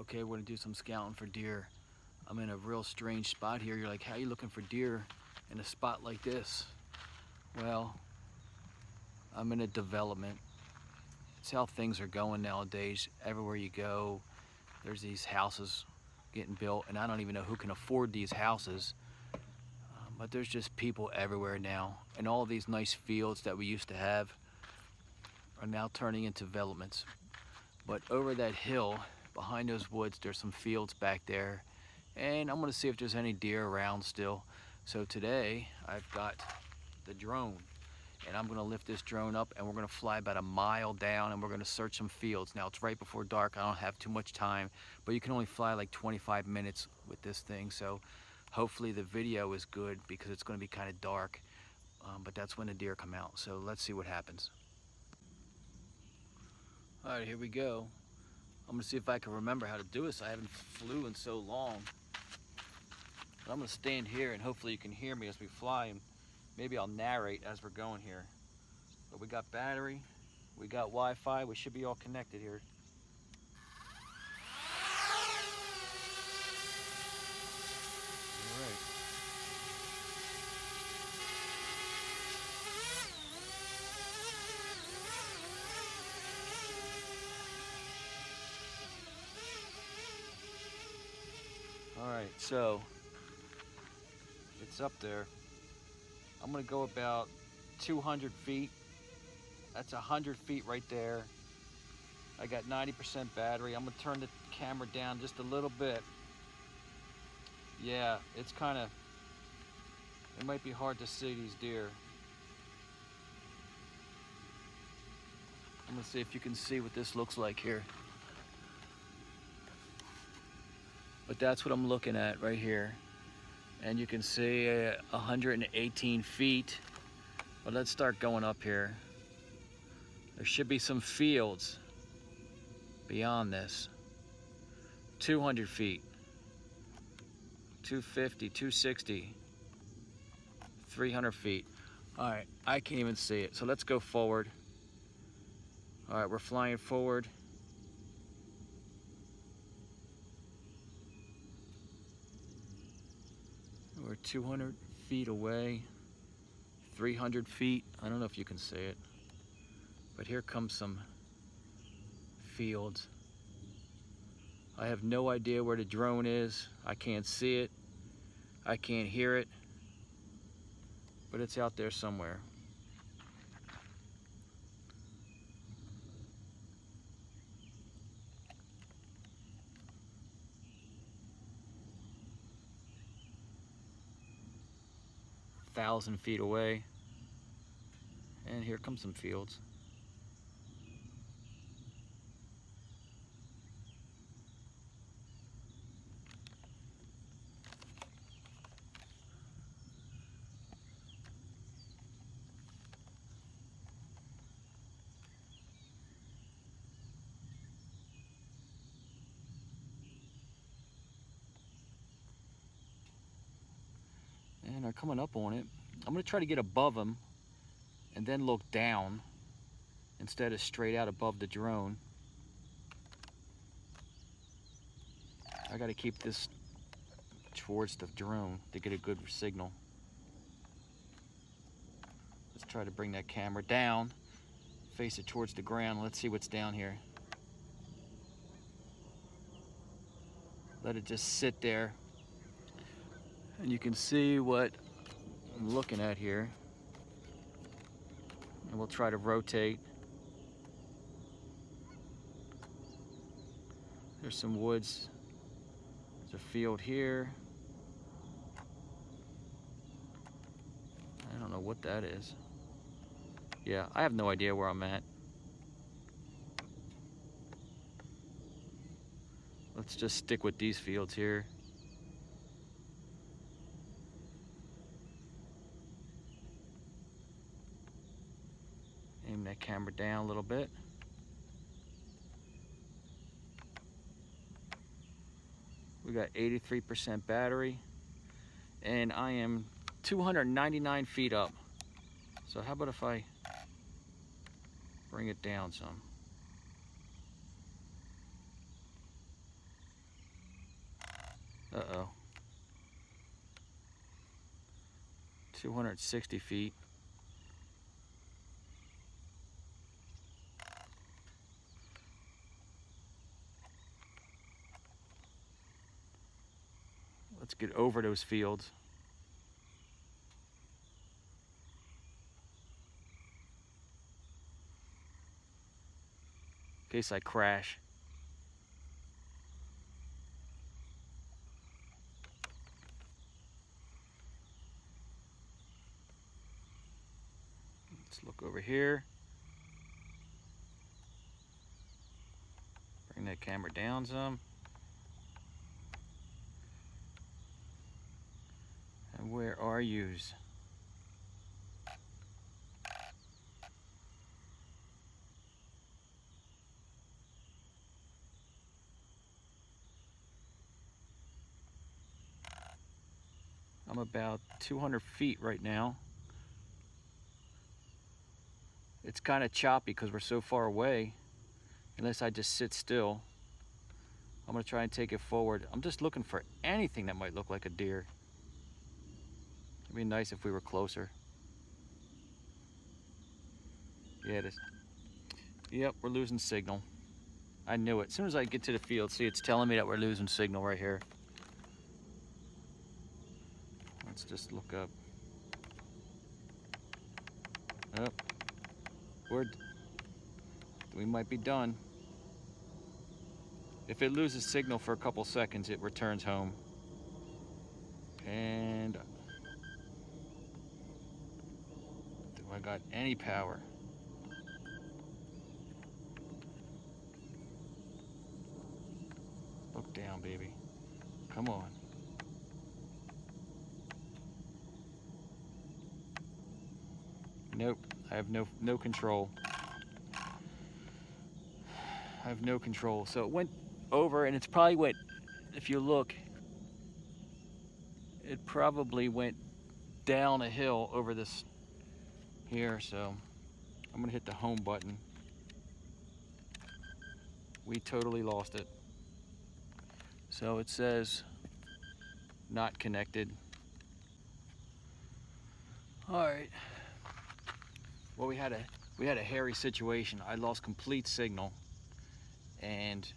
Okay, we're gonna do some scouting for deer. I'm in a real strange spot here. You're like, how are you looking for deer in a spot like this? Well, I'm in a development. It's how things are going nowadays. Everywhere you go, there's these houses getting built, and I don't even know who can afford these houses. But there's just people everywhere now, and all of these nice fields that we used to have are now turning into developments. But over that hill, behind those woods, there's some fields back there, and I'm gonna see if there's any deer around still. So today, I've got the drone, and I'm gonna lift this drone up, and we're gonna fly about a mile down, and we're gonna search some fields. Now, it's right before dark. I don't have too much time, but you can only fly like 25 minutes with this thing, so hopefully the video is good because it's gonna be kind of dark, but that's when the deer come out. So let's see what happens. All right, here we go. I'm gonna see if I can remember how to do this. I haven't flew in so long. But I'm gonna stand here and hopefully you can hear me as we fly, and maybe I'll narrate as we're going here. But we got battery, we got Wi-Fi, we should be all connected here. All right. All right, so it's up there. I'm gonna go about 200 feet. That's 100 feet right there. I got 90% battery. I'm gonna turn the camera down just a little bit. Yeah, it's kind of, it might be hard to see these deer. I'm gonna see if you can see what this looks like here. But that's what I'm looking at right here. And you can see 118 feet. But let's start going up here. There should be some fields beyond this. 200 feet, 250, 260, 300 feet. All right, I can't even see it. So let's go forward. All right, we're flying forward. We're 200 feet away, 300 feet. I don't know if you can see it, but here comes some fields. I have no idea where the drone is. I can't see it. I can't hear it, but it's out there somewhere. Thousand feet away, and here comes some fields. And they're coming up on it. I'm gonna try to get above them and then look down instead of straight out above the drone. I gotta keep this towards the drone to get a good signal. Let's try to bring that camera down, face it towards the ground. Let's see what's down here. Let it just sit there. And you can see what I'm looking at here. And we'll try to rotate. There's some woods. There's a field here. I don't know what that is. Yeah, I have no idea where I'm at. Let's just stick with these fields here. Aim that camera down a little bit. We got 83% battery, and I am 299 feet up. So how about if I bring it down some? Uh-oh. 260 feet. Let's get over those fields. In case I crash. Let's look over here. Bring that camera down some. And where are yous? I'm about 200 feet right now. It's kind of choppy because we're so far away. Unless I just sit still. I'm gonna try and take it forward. I'm just looking for anything that might look like a deer. It'd be nice if we were closer. Yeah, it is. Yep, we're losing signal. I knew it. As soon as I get to the field, see, it's telling me that we're losing signal right here. Let's just look up. Oh, we might be done. If it loses signal for a couple seconds, it returns home. And do I got any power? Look down, baby. Come on. Nope, I have no control. I have no control. So it went over, and it's probably went, if you look, it probably went down a hill over this here. So I'm gonna hit the home button. We totally lost it. So it says not connected. All right. Well, we had a hairy situation. I lost complete signal, and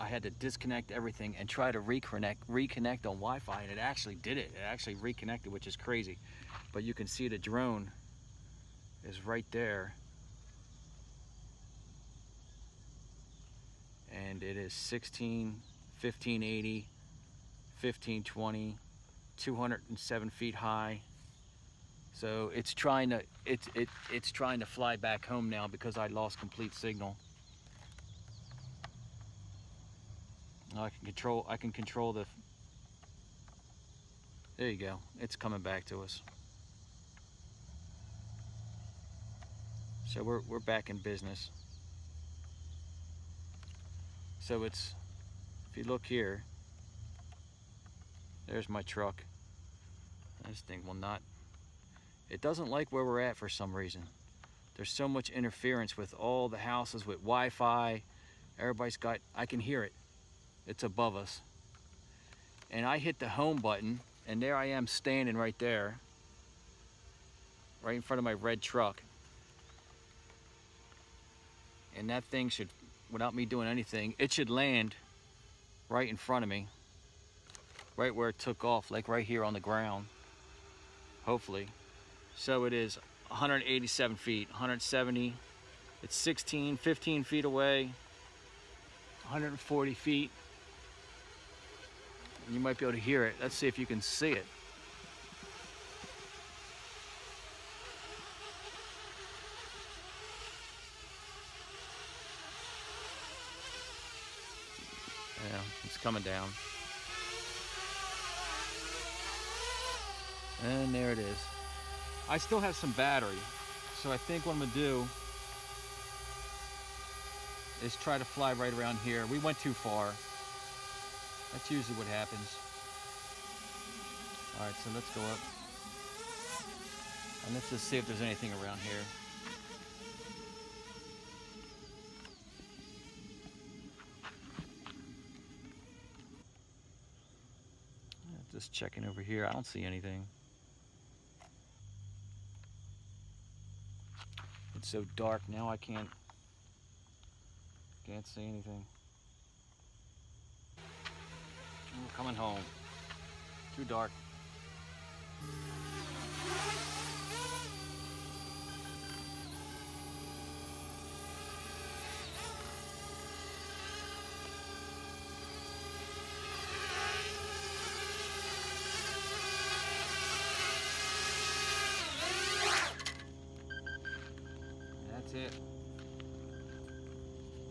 I had to disconnect everything and try to reconnect on Wi-Fi, and it actually did it. It actually reconnected, which is crazy. But you can see the drone is right there, and it is 16, 1580, 1520, 207 feet high. So it's trying to fly back home now because I lost complete signal. I can control the. There you go. It's coming back to us. So we're back in business. So it's, if you look here, there's my truck. This thing will not. It doesn't like where we're at for some reason. There's so much interference with all the houses with Wi-Fi. Everybody's got. I can hear it. It's above us. And I hit the home button, and there I am standing right there, right in front of my red truck. And that thing should, without me doing anything, it should land right in front of me, right where it took off, like right here on the ground, hopefully. So it is 187 feet, 170, it's 15 feet away, 140 feet. You might be able to hear it. Let's see if you can see it. Yeah, it's coming down. And there it is. I still have some battery, so I think what I'm gonna do is try to fly right around here. We went too far. That's usually what happens. All right, so let's go up. And let's just see if there's anything around here. Just checking over here. I don't see anything. It's so dark now I can't see anything. I'm coming home. Too dark. That's it.